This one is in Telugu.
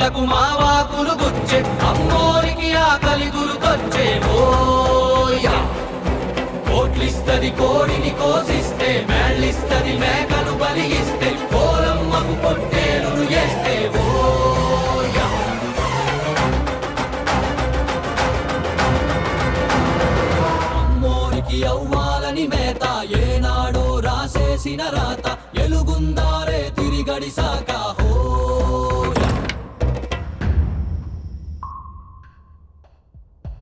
కళ్ళకు మావాకులు గుచ్చే అమ్మోరికి ఆకలి గురుకొచ్చే ఓయా కోట్లిస్తది కోడిని కోసిస్తే మేళ్ళిస్తది మేకను బలిగిస్తే కోలమ్మకు పొట్టేలును చేస్తే ఓయా అమ్మోరికి అవ్వాలని మేత ఏనాడో రాసేసిన రాత ఎలుగుందారే తిరిగడిసాక